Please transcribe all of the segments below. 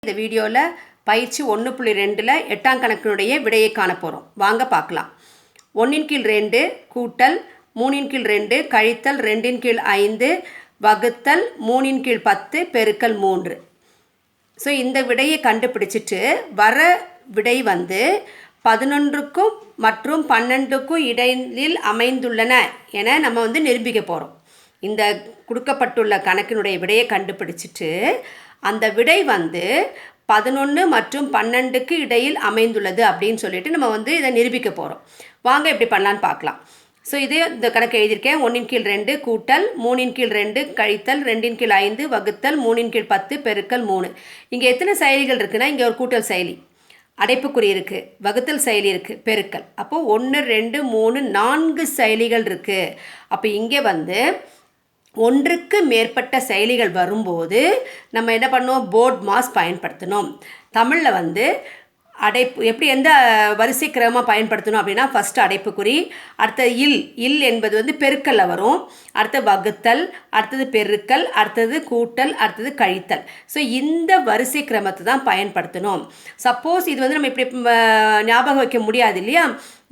இந்த வீடியோவில் பயிற்சி 1.2ல் 8ஆம் கணக்கினுடைய விடையை காண போகிறோம். வாங்க பார்க்கலாம். 1/2 கூட்டல் 3/2 கழித்தல் 2/5 வகுத்தல் 3/10 பெருக்கல் 3. ஸோ இந்த விடையை கண்டுபிடிச்சிட்டு வர விடை 11க்கும் மற்றும் 12க்கும் இடையில் அமைந்துள்ளன என நம்ம நிரூபிக்க போகிறோம். இந்த கொடுக்கப்பட்டுள்ள கணக்கினுடைய விடையை கண்டுபிடிச்சிட்டு அந்த விடை 11 மற்றும் 12க்கு இடையில் அமைந்துள்ளது அப்படின்னு சொல்லிட்டு நம்ம இதை நிரூபிக்க போகிறோம். வாங்க எப்படி பண்ணலான்னு பார்க்கலாம். ஸோ இந்த கணக்கு எழுதியிருக்கேன். 1/2 கூட்டல் 3/2 கழித்தல் 2/5 வகுத்தல் 3/10 பெருக்கல் 3. இங்கே எத்தனை செயலிகள் இருக்குன்னா, இங்கே ஒரு கூட்டல் செயலி, அடைப்புக்குறி இருக்குது, வகுத்தல் செயலி இருக்குது, பெருக்கல். அப்போது 1 2 3 4 செயலிகள் இருக்குது. அப்போ இங்கே ஒன்றுக்கு மேற்பட்ட செயலிகள் வரும்போது நம்ம என்ன பண்ணோம், போர்ட் மாஸ் பயன்படுத்தணும். தமிழில் அடைப்பு எப்படி எந்த வரிசை கிரமமாக பயன்படுத்தணும் அப்படின்னா, ஃபஸ்ட்டு அடைப்புக்குறி, அடுத்தது இல் என்பது பெருக்கல்ல வரும், அடுத்தது வகுத்தல், அடுத்தது பெருக்கல், அடுத்தது கூட்டல், அடுத்தது கழித்தல். ஸோ இந்த வரிசை கிரமத்தை தான் பயன்படுத்தணும். சப்போஸ் இது நம்ம இப்படி ஞாபகம் வைக்க முடியாது இல்லையா,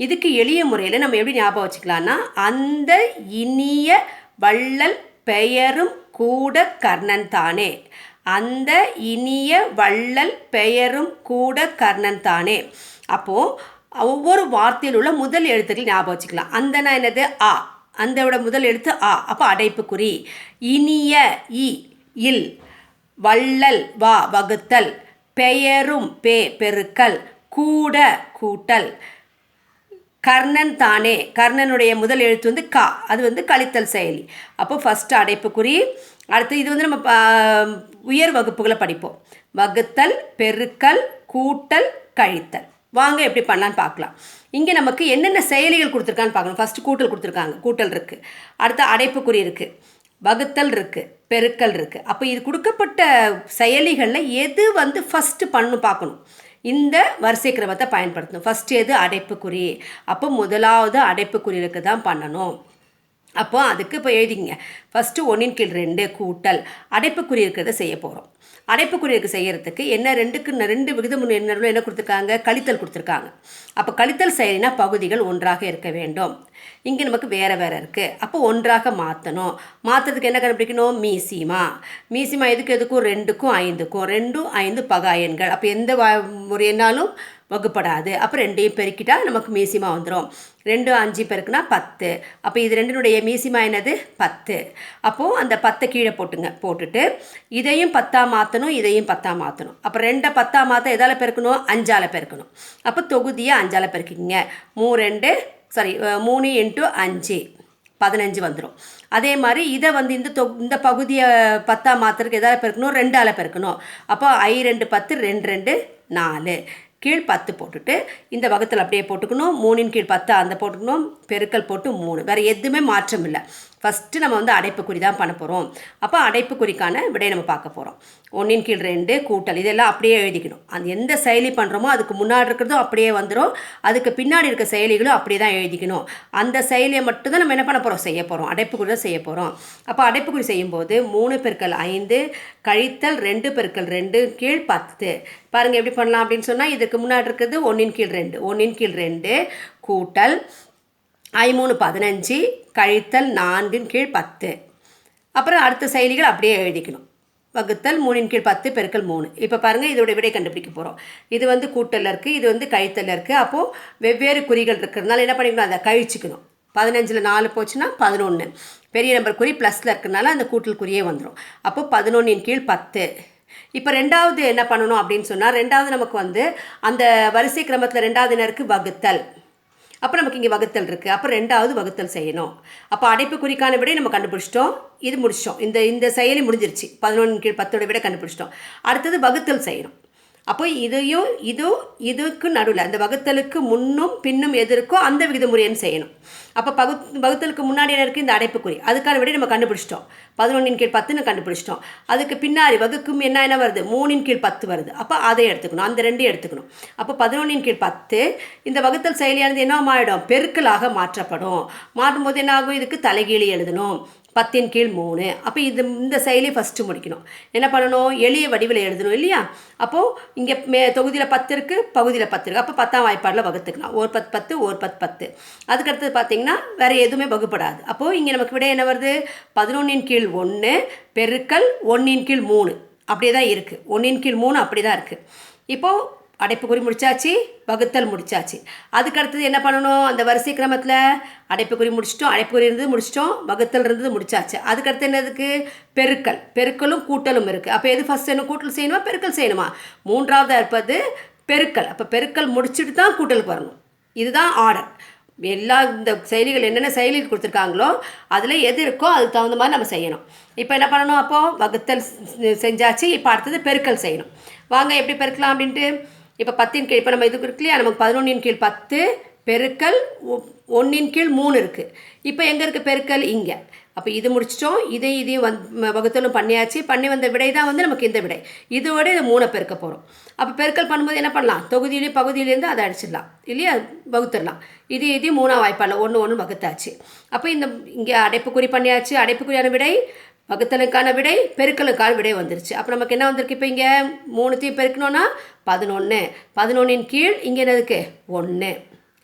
இதுக்கு எளிய முறையில் நம்ம எப்படி ஞாபகம் வச்சுக்கலான்னா, அந்த இனிய வள்ளல் பெயரும் கூட கர்ணன் தானே, அந்த இனிய வள்ளல் பெயரும் கூட கர்ணன் தானே. அப்போது ஒவ்வொரு வார்த்தையில் உள்ள முதல் எழுத்துக்கள் ஞாபகம் வச்சுக்கலாம். அந்தனா என்னது, ஆ, அந்தோட முதல் எழுத்து ஆ. அப்போ அடைப்புக்குறி. இனிய இல், வள்ளல் வா வகுத்தல், பெயரும் பெருக்கல், கூட கூட்டல், கர்ணன் தானே, கர்ணனுடைய முதல் எழுத்து கா, அது கழித்தல் செயலி. அப்போ ஃபஸ்ட்டு அடைப்புக்குறி. அடுத்து இது நம்ம உயர் வகுப்புகளை படிப்போம். வகுத்தல், பெருக்கல், கூட்டல், கழித்தல். வாங்க எப்படி பண்ணலான்னு பார்க்கலாம். இங்கே நமக்கு என்னென்ன செயலிகள் கொடுத்துருக்கான்னு பார்க்கணும். ஃபஸ்ட்டு கூட்டல் கொடுத்துருக்காங்க, கூட்டல் இருக்குது, அடுத்து அடைப்புக்குறி இருக்குது, வகுத்தல் இருக்குது, பெருக்கல் இருக்குது. அப்போ இது கொடுக்கப்பட்ட செயலிகளில் எது ஃபஸ்ட்டு பார்க்கணும். இந்த வரிசை கிரமத்தை பயன்படுத்தணும். ஃபஸ்ட்டு எது, அடைப்புக்குறி. அப்போ முதலாவது அடைப்புக்குறிக்கு தான் பண்ணணும். அப்போ அதுக்கு இப்போ எழுதிங்க. ஃபஸ்ட்டு 1/2 கூட்டல் அடைப்புக்குறி இருக்கிறத செய்ய போகிறோம். அடைப்புக்குறிக்கு செய்கிறதுக்கு என்ன, 2 விகிதம் என்ன கொடுத்துருக்காங்க, கழித்தல் கொடுத்துருக்காங்க. அப்போ கழித்தல் செயலினா பகுதிகள் ஒன்றாக இருக்க வேண்டும். இங்கே நமக்கு வேறு இருக்குது. அப்போ ஒன்றாக மாற்றணும். மாற்றுறதுக்கு என்ன கண்டுபிடிக்கணும், மீசிமா. மீசிமா எதுக்கும் 2க்கும் 5க்கும், 2 5 பகா எண்கள். அப்போ எந்த ஒரு எண்ணாலும் வகுப்படாது. அப்போ 2ஐயும் பெருக்கிட்டா நமக்கு மீசிமா வந்துடும். 2 5 பெருக்குனா 10. அப்போ இது 2னுடைய மீசிமா என்னது, 10. அப்போது அந்த 10 கீழே போட்டுட்டு இதையும் 10ஆ மாற்றணும், இதையும் 10ஆ மாற்றணும். அப்போ 2 10ஆ மாற்ற எதால் பெருக்கணும், 5ஆல் பெருக்கணும். அப்போ தொகுதியை 5ஆல் பெருக்கிங்க. 3 × 5 15 வந்துடும். அதே மாதிரி இதை இந்த பகுதியை 10ஆ மாற்றுறதுக்கு எதாவது பெருக்கணும், 2ஆல் பெருக்கணும். அப்போ 2 10 2 2 4 கீழ் 10 போட்டுட்டு இந்த வகுத்தல் அப்படியே போட்டுக்கணும். 3/10 அந்த போட்டுக்கணும், பெருக்கல் போட்டு 3. வேறு எதுவுமே மாற்றம் இல்லை. ஃபஸ்ட்டு நம்ம அடைப்புக்குறி தான் பண்ண போகிறோம். அப்போ அடைப்புக்குறிக்கான விடை நம்ம பார்க்க போகிறோம். 1/2 கூட்டல், இதெல்லாம் அப்படியே எழுதிக்கணும். அந்த எந்த செயலி பண்ணுறோமோ அதுக்கு முன்னாடி இருக்கிறதும் அப்படியே வந்துடும், அதுக்கு பின்னாடி இருக்க செயலிகளும் அப்படியே தான் எழுதிக்கணும். அந்த செயலியை மட்டும்தான் நம்ம என்ன பண்ண போகிறோம், செய்ய போகிறோம். அடைப்புக்குறி தான் செய்ய போகிறோம். அப்போ அடைப்புக்குறி செய்யும்போது 3 × 5 கழித்தல் 2 × 2 கீழ் 10. பாருங்கள் எப்படி பண்ணலாம் அப்படின்னு சொன்னால், இதுக்கு முன்னாடி இருக்கிறது 1/2 1/2 கூட்டல் 3 15 கழித்தல் 4/10. அப்புறம் அடுத்த செயலிகள் அப்படியே எழுதிக்கணும். வகுத்தல் 3/10 பெருக்கல் 3. இப்போ பாருங்கள், இதோட விடை கண்டுபிடிக்க போகிறோம். இது கூட்டலில் இருக்குது, இது கழித்தலில் இருக்குது. அப்போது வெவ்வேறு குறிகள் இருக்கிறதுனால என்ன பண்ணிக்கணும், அதை கழிச்சிக்கணும். 15ல் 4 போச்சுன்னா 11. பெரிய நம்பர் குறி ப்ளஸில் இருக்கிறதுனால அந்த கூட்டல் குறியே வந்துடும். அப்போ 11/10. இப்போ ரெண்டாவது என்ன பண்ணணும் அப்படின்னு சொன்னால், ரெண்டாவது நமக்கு அந்த வரிசை கிரமத்தில் ரெண்டாவது என்ன இருக்குது, வகுத்தல். அப்போ நமக்கு இங்கே வகுத்தல் இருக்குது. அப்போ ரெண்டாவது வகுத்தல் செய்யணும். அப்போ அடைப்புக்குறிக்கான விடை நம்ம கண்டுபிடிச்சிட்டோம். இது முடிச்சிட்டோம். இந்த செயலி முடிஞ்சிருச்சு. 11/10 விட கண்டுபிடிச்சிட்டோம். அடுத்தது வகுத்தல் செய்யணும். அப்போ இதுக்கு நடுவில் அந்த வகுத்தலுக்கு முன்னும் பின்னும் எது இருக்கோ அந்த விகிதமுறைன்னு செய்யணும். அப்போ வகுத்தலுக்கு முன்னாடி என்ன இருக்குது, இந்த அடைப்புக்குறி. அதுக்கான விட நம்ம கண்டுபிடிச்சிட்டோம். 11/10 கண்டுபிடிச்சிட்டோம். அதுக்கு பின்னாடி வகுக்கும் என்ன வருது, 3/10 வருது. அப்போ அதை எடுத்துக்கணும், அந்த 2 எடுத்துக்கணும். அப்போ 11/10 இந்த வகுத்தல் செயலியானது என்ன ஆகிடும், பெருக்கலாக மாற்றப்படும். மாற்றும்போது என்ன ஆகும், இதுக்கு தலைகீழி எழுதணும். 10 கீழ் 3. அப்போ இந்த செயலி ஃபஸ்ட்டு முடிக்கணும். என்ன பண்ணணும், எளிய வடிவில் எழுதணும் இல்லையா. அப்போது இங்கே தொகுதியில் 10 இருக்குது, பகுதியில் 10 இருக்குது. அப்போ 10ஆம் வாய்ப்பாடில் வகுத்துக்கலாம். ஒரு 10 10 ஒரு 10 10. அதுக்கடுத்தது பார்த்திங்கன்னா வேறு எதுவுமே வகுப்படாது. அப்போது இங்கே நமக்கு விட என்ன வருது, 11 கீழ் 1 பெருக்கல் 1 கீழ் 3 அப்படியே தான் இருக்குது. 1 கீழ் 3 அப்படி தான் இருக்குது. இப்போது அடைப்புக்குறி முடிச்சாச்சு, வகுத்தல் முடிச்சாச்சு. அதுக்கடுத்தது என்ன பண்ணணும், அந்த வரிசை கிரமத்தில் அடைப்புக்குறி முடிச்சிட்டோம், அடைப்புக்குறி இருந்தது முடிச்சிட்டோம், வகுத்தல் இருந்தது முடிச்சாச்சு. அதுக்கடுத்து என்னதுக்கு, பெருக்கலும் கூட்டலும் இருக்குது. அப்போ எது ஃபஸ்ட் செய்யணும், கூட்டல் செய்யணுமா பெருக்கல் செய்யணுமா? மூன்றாவதாக இருப்பது பெருக்கல். அப்போ பெருக்கல் முடிச்சுட்டு தான் கூட்டலுக்கு வரணும். இதுதான் ஆர்டர். எல்லா இந்த செயலிகள் என்னென்ன செயலிகள் கொடுத்துருக்காங்களோ அதில் எது இருக்கோ அதுக்கு தகுந்த மாதிரி நம்ம செய்யணும். இப்போ என்ன பண்ணணும், அப்போது வகுத்தல் செஞ்சாச்சு. இப்போ அடுத்தது பெருக்கல் செய்யணும். வாங்க எப்படி பெருக்கலாம் அப்படின்ட்டு. இப்போ 10 கீழ், இப்போ நம்ம இதுக்கு இருக்கு இல்லையா, நமக்கு 11 கீழ் 10 பெருக்கல் 1 கீழ் 3 இருக்குது. இப்போ எங்கே இருக்குது பெருக்கல், இங்கே. அப்போ இது முடிச்சிட்டோம், இதையும் வகுத்தலும் பண்ணியாச்சு. பண்ணி வந்த விடை தான் வந்து நமக்கு இந்த விடை. இதோட இது 3 பெருக்க போகிறோம். அப்போ பெருக்கல் பண்ணும்போது என்ன பண்ணலாம், தொகுதியிலையும் பகுதியிலேருந்து அதை அடிச்சிடலாம் இல்லையா, வகுத்துடலாம். இதையும் 3ஆம் வாய்ப்பாடில் 1 1 வகுத்தாச்சு. அப்போ இங்கே அடைப்புக்குறி பண்ணியாச்சு. அடைப்புக்குறியான விடை, வகுத்தலுக்கான விடை, பெருக்கலுக்கான விடை வந்துருச்சு. அப்போ நமக்கு என்ன வந்திருக்கு, இப்போ இங்கே 3த்தையும் பெருக்கணும்னா 11. 11 கீழ் இங்கே என்னதுக்கு 1.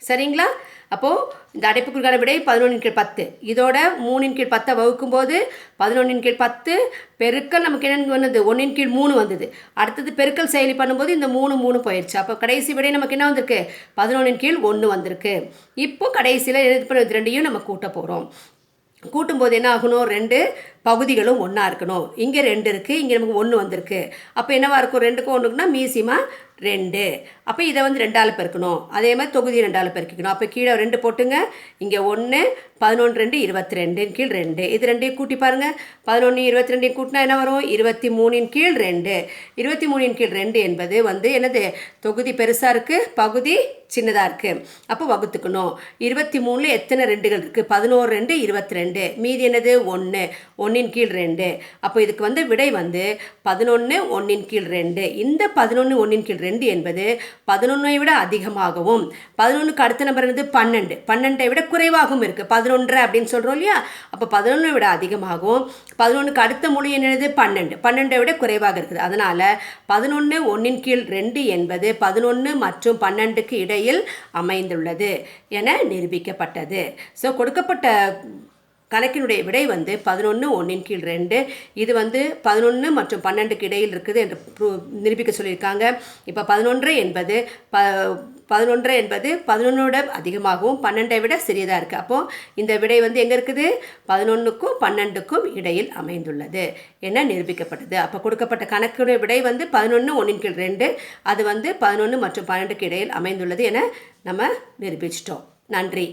சரிங்களா. அப்போது இந்த அடைப்புக்குறிக்கான விடை 11 கீழ் 10. இதோட 3 கீழ் 10 வகுக்கும்போது 11 கீழ் 10 பெருக்கல் நமக்கு என்னென்னு வந்தது, 1 கீழ் 3 வந்தது. அடுத்தது பெருக்கல் செயலி பண்ணும்போது இந்த 3 போயிடுச்சு. அப்போ கடைசி விடை நமக்கு என்ன வந்திருக்கு, 11 கீழ் 1 வந்திருக்கு. இப்போ கடைசியில் இது பண்ண 2ஐயும் நம்ம கூட்ட போகிறோம். கூட்டும்போது என்ன ஆகணும், 2 பகுதிகளும் ஒன்றா இருக்கணும். இங்கே 2 இருக்குது, இங்கே நமக்கு 1 வந்திருக்கு. அப்போ என்னவா இருக்கும், 2க்கும் 1க்குன்னா மீசிமா 2. அப்போ இதை வந்து 2ஆல் பெருக்கணும். அதே மாதிரி தொகுதி 2ஆல் பெருக்கிக்கணும். அப்போ கீழே 2 போட்டுங்க, இங்கே 1 11 2 22 கீழ் 2. இது 2ஐயும் கூட்டி பாருங்கள். 11 22 கூட்டினா என்ன வரும், 23 கீழ் 2. 23 கீழ் 2 என்பது வந்து என்னது, தொகுதி பெருசாக இருக்குது, பகுதி சின்னதாக இருக்குது. அப்போ வகுத்துக்கணும். 23ல் எத்தனை 2கள் இருக்குது, 11 2 22. மீதி என்னது 1 1 கீழ் 2. அப்போ இதுக்கு வந்து விடை வந்து 11 1 கீழ் 2. இந்த 11 1 கீழ் 2 என்பது 11ஐ விட அதிகமாகவும், 11க்கு அடுத்த நம்பர் என்னது 12, 12ஐ விட குறைவாகவும் இருக்குது. 11 அப்படின்னு சொல்கிறோம் இல்லையா. அப்போ 11ஐ விட அதிகமாகவும், 11க்கு அடுத்த மொழி என்னது 12, 12ஐ விட குறைவாக இருக்குது. அதனால் 11 1 கீழ் 2 என்பது 11 மற்றும் 12க்கு இடையில் அமைந்துள்ளது என நிரூபிக்கப்பட்டது. ஸோ கொடுக்கப்பட்ட கணக்கினுடைய விடை வந்து 11 1 கீழ் 2. இது வந்து 11 மற்றும் 12க்கு இடையில் இருக்குது என்று நிரூபிக்க சொல்லியிருக்காங்க. இப்போ 11 என்பது 11 அதிகமாகவும் 12ஐ விட சிறியதாக இருக்குது. அப்போது இந்த விடை வந்து எங்கே இருக்குது, 11க்கும் 12க்கும் இடையில் அமைந்துள்ளது என நிரூபிக்கப்பட்டது. அப்போ கொடுக்கப்பட்ட கணக்குடைய விடை வந்து 11 1 கீழ் 2. அது வந்து 11 மற்றும் 12க்கு இடையில் அமைந்துள்ளது என நம்ம நிரூபிச்சிட்டோம். நன்றி.